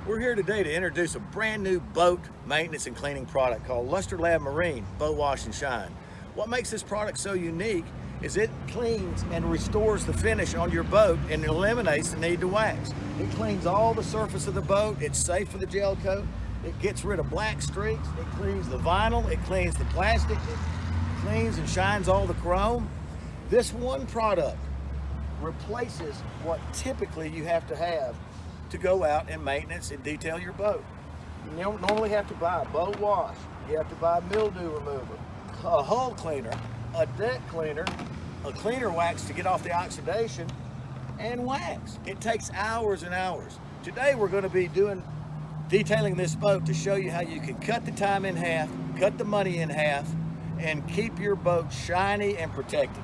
We're here today to introduce a brand new boat maintenance and cleaning product called Luster Lab Marine Boat Wash and Shine. What makes this product so unique is it cleans and restores the finish on your boat and eliminates the need to wax. It cleans all the surface of the boat, it's safe for the gel coat, it gets rid of black streaks, it cleans the vinyl, it cleans the plastic, it cleans and shines all the chrome. This one product replaces what typically you have to have to go out and maintenance and detail your boat. You don't normally have to buy a boat wash, you have to buy a mildew remover, a hull cleaner, a deck cleaner, a cleaner wax to get off the oxidation, and wax. It takes hours and hours. Today we're going to be detailing this boat to show you how you can cut the time in half, cut the money in half, and keep your boat shiny and protected.